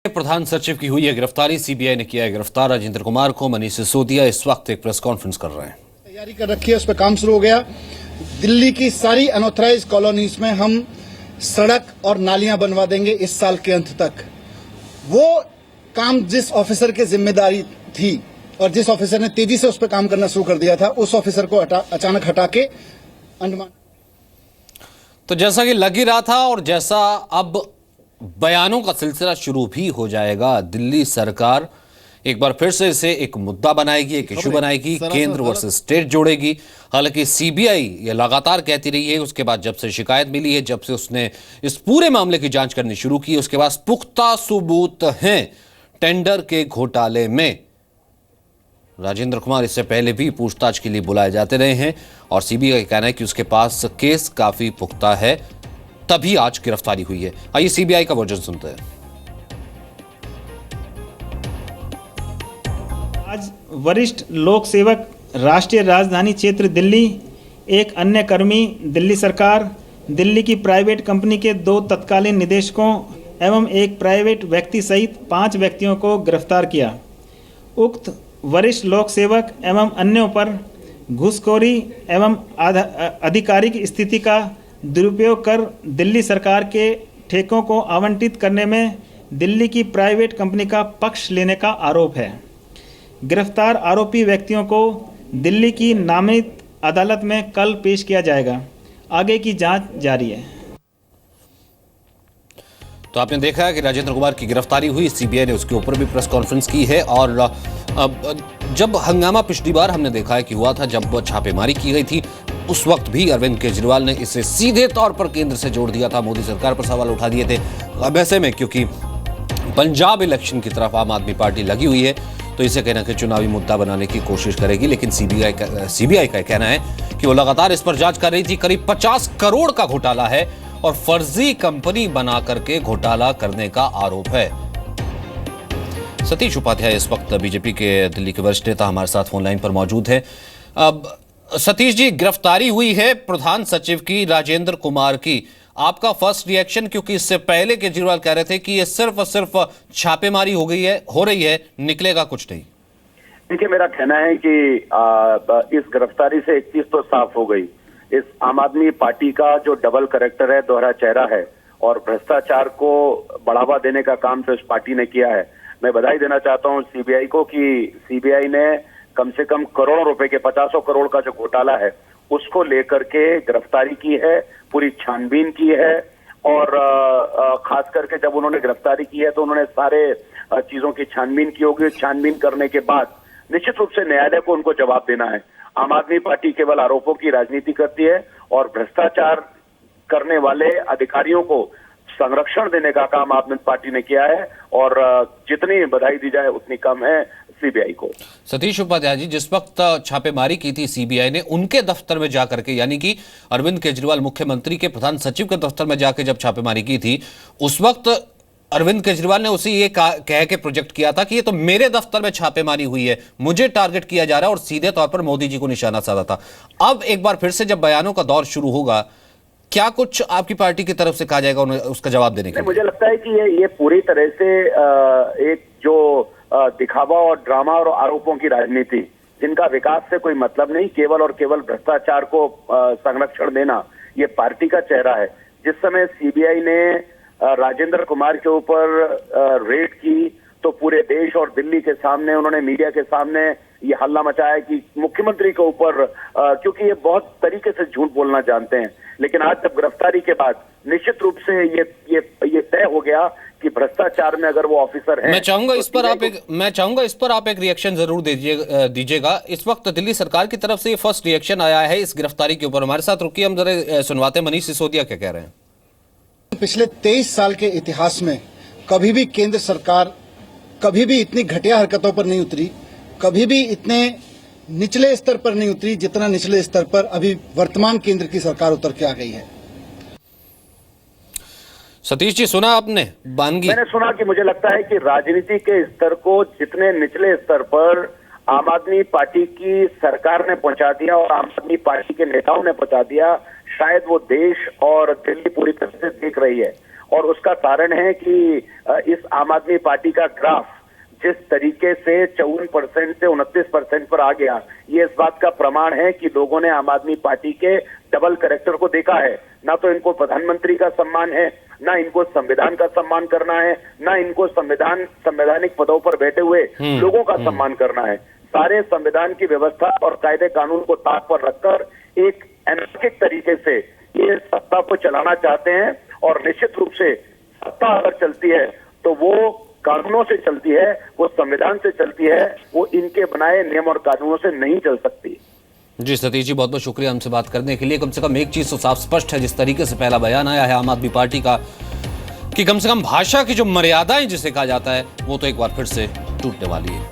प्रधान सचिव की हुई है गिरफ्तारी। सीबीआई ने किया है गिरफ्तार राजेंद्र कुमार को। मनीष सिसोदिया इस वक्त एक प्रेस कॉन्फ्रेंस कर रहे हैं। तैयारी कर रखी है, उस पर काम शुरू हो गया। दिल्ली की सारी अनऑथराइज्ड कॉलोनीज में हम सड़क और नालियां बनवा देंगे इस साल के अंत तक। वो काम जिस ऑफिसर की जिम्मेदारी थी और जिस ऑफिसर ने तेजी से उस पर काम करना शुरू कर दिया था, उस ऑफिसर को अचानक हटा के अंडमान। तो जैसा कि लग ही रहा था और जैसा अब बयानों का सिलसिला शुरू भी हो जाएगा, दिल्ली सरकार एक बार फिर से इसे एक मुद्दा बनाएगी, एक इशू बनाएगी, केंद्र वर्सेस स्टेट जोड़ेगी। हालांकि सीबीआई ये लगातार कहती रही है, उसके बाद जब से शिकायत मिली है, जब से उसने इस पूरे मामले की जांच करनी शुरू की, उसके बाद पुख्ता सबूत हैं टेंडर के घोटाले में। राजेंद्र कुमार इससे पहले भी पूछताछ के लिए बुलाए जाते रहे हैं और सीबीआई का कहना है कि उसके पास केस काफी पुख्ता है, तभी आज गिरफ्तारी हुई है। आइए सीबीआई का वर्जन सुनते हैं। आज वरिष्ठ लोक सेवक राष्ट्रीय राजधानी क्षेत्र दिल्ली, एक अन्य कर्मी, दिल्ली सरकार, दिल्ली की प्राइवेट कंपनी के 2 तत्कालीन निदेशकों एवं एक प्राइवेट व्यक्ति सहित 5 व्यक्तियों को गिरफ्तार किया। उक्त वरिष्ठ लोक सेवक एवं अन्यों पर घूसखोरी एवं आधिकारिक स्थिति का दुरुपयोग कर दिल्ली सरकार के ठेकों को आवंटित करने में दिल्ली की प्राइवेट कंपनी का पक्ष लेने का आरोप है। गिरफ्तार आरोपी व्यक्तियों को दिल्ली की नामित अदालत में कल पेश किया जाएगा। आगे की जांच जारी है। तो आपने देखा है कि राजेंद्र कुमार की गिरफ्तारी हुई, सीबीआई ने उसके ऊपर भी प्रेस कॉन्फ्रेंस की है। और जब हंगामा पिछली बार हमने देखा है कि हुआ था, जब छापेमारी की गई थी, उस वक्त भी अरविंद केजरीवाल ने इसे सीधे तौर पर केंद्र से जोड़ दिया था, मोदी सरकार पर सवाल उठा दिए थे। अब ऐसे में क्योंकि पंजाब इलेक्शन की तरफ आम आदमी पार्टी लगी हुई है, तो इसे कहना कि चुनावी मुद्दा बनाने की कोशिश करेगी। लेकिन सीबीआई का कहना है कि वो लगातार इस पर जांच कर रही थी। करीब 50 करोड़ का घोटाला है और फर्जी कंपनी बना करके घोटाला करने का आरोप है। सतीश उपाध्याय इस वक्त बीजेपी के दिल्ली के वरिष्ठ नेता हमारे साथ फोन लाइन पर मौजूद है। अब सतीश जी, गिरफ्तारी हुई है प्रधान सचिव की राजेंद्र कुमार की, आपका फर्स्ट रिएक्शन? क्योंकि इससे पहले केजरीवाल कह रहे थे कि ये सिर्फ और सिर्फ छापेमारी हो रही है, निकलेगा कुछ नहीं। देखिए, मेरा कहना है कि इस गिरफ्तारी से एक चीज तो साफ हो गई, इस आम आदमी पार्टी का जो डबल कैरेक्टर है, दोहरा चेहरा है और भ्रष्टाचार को बढ़ावा देने का काम तो इस पार्टी ने किया है। मैं बधाई देना चाहता हूं सीबीआई को कि सीबीआई ने कम से कम करोड़ों रुपए के 50 करोड़ का जो घोटाला है उसको लेकर के गिरफ्तारी की है, पूरी छानबीन की है। और खास करके जब उन्होंने गिरफ्तारी की है तो उन्होंने सारे चीजों की छानबीन की होगी। छानबीन करने के बाद निश्चित रूप से न्यायालय को उनको जवाब देना है। आम आदमी पार्टी केवल आरोपों की राजनीति करती है और भ्रष्टाचार करने वाले अधिकारियों को संरक्षण देने का काम आम आदमी पार्टी ने किया है और जितनी बधाई दी जाए उतनी कम है सीबीआई को। सतीश उपाध्याय जी, जिस वक्त छापेमारी की थी सीबीआई ने उनके दफ्तर में जाकर के, यानी कि अरविंद केजरीवाल मुख्यमंत्री के प्रधान सचिव के दफ्तर में जाकर जब छापेमारी की थी, उस वक्त अरविंद केजरीवाल ने उसे ये कह के प्रोजेक्ट किया था कि ये तो मेरे दफ्तर में छापेमारी हुई है, मुझे टारगेट किया जा रहा है और सीधे तौर पर मोदी जी को निशाना साधा था। अब एक बार फिर से जब बयानों का दौर शुरू होगा, क्या कुछ आपकी पार्टी की तरफ से कहा जाएगा उसका जवाब देने के लिए? मुझे लगता है कि ये पूरी तरह से एक जो दिखावा और ड्रामा और आरोपों की राजनीति, जिनका विकास से कोई मतलब नहीं, केवल और केवल भ्रष्टाचार को संरक्षण देना, ये पार्टी का चेहरा है। जिस समय सीबीआई ने राजेंद्र कुमार के ऊपर रेड की तो पूरे देश और दिल्ली के सामने उन्होंने मीडिया के सामने ये हल्ला मचाया कि मुख्यमंत्री के ऊपर, क्योंकि ये बहुत तरीके से झूठ बोलना जानते हैं। लेकिन आज जब गिरफ्तारी के बाद निश्चित रूप से ये तय हो गया कि भ्रष्टाचार में अगर वो ऑफिसर हैं। मैं चाहूंगा इस पर आप एक रिएक्शन जरूर दीजिएगा। इस वक्त दिल्ली सरकार की तरफ से ये फर्स्ट रिएक्शन आया है इस गिरफ्तारी के ऊपर। हमारे साथ रुकिए, हम जरा सुनवाते हैं मनीष सिसोदिया क्या कह रहे हैं। पिछले 23 साल के इतिहास में कभी भी केंद्र सरकार कभी भी इतनी घटिया हरकतों पर नहीं उतरी, कभी भी इतने निचले स्तर पर नहीं उतरी जितना निचले स्तर पर अभी वर्तमान केंद्र की सरकार उतर के आ गई है। सतीश जी, सुना आपने बानगी? मैंने सुना कि मुझे लगता है कि राजनीति के स्तर को जितने निचले स्तर पर आम आदमी पार्टी की सरकार ने पहुंचा दिया और आम आदमी पार्टी के नेताओं ने पहुंचा दिया, शायद वो देश और दिल्ली पूरी तरह से देख रही है। और उसका कारण है कि इस आम आदमी पार्टी का ग्राफ जिस तरीके से 54% से 29% पर आ गया, ये इस बात का प्रमाण है कि लोगों ने आम आदमी पार्टी के डबल कैरेक्टर को देखा है। ना तो इनको प्रधानमंत्री का सम्मान है, ना इनको संविधान का सम्मान करना है, ना इनको संवैधानिक पदों पर बैठे हुए लोगों का सम्मान करना है। सारे संविधान की व्यवस्था और कायदे कानून को ताक पर रखकर एक अनैतिक तरीके से ये सत्ता को चलाना चाहते हैं। और निश्चित रूप से सत्ता अगर चलती है तो वो कानूनों से चलती है, वो संविधान से चलती है, वो इनके बनाए नियम और कानूनों से नहीं चल सकती। जी सतीश जी, बहुत बहुत शुक्रिया हमसे बात करने के लिए। कम से कम एक चीज तो साफ स्पष्ट है, जिस तरीके से पहला बयान आया है आम आदमी पार्टी का, कि कम से कम भाषा की जो मर्यादाएं जिसे कहा जाता है वो तो एक बार फिर से टूटने वाली है।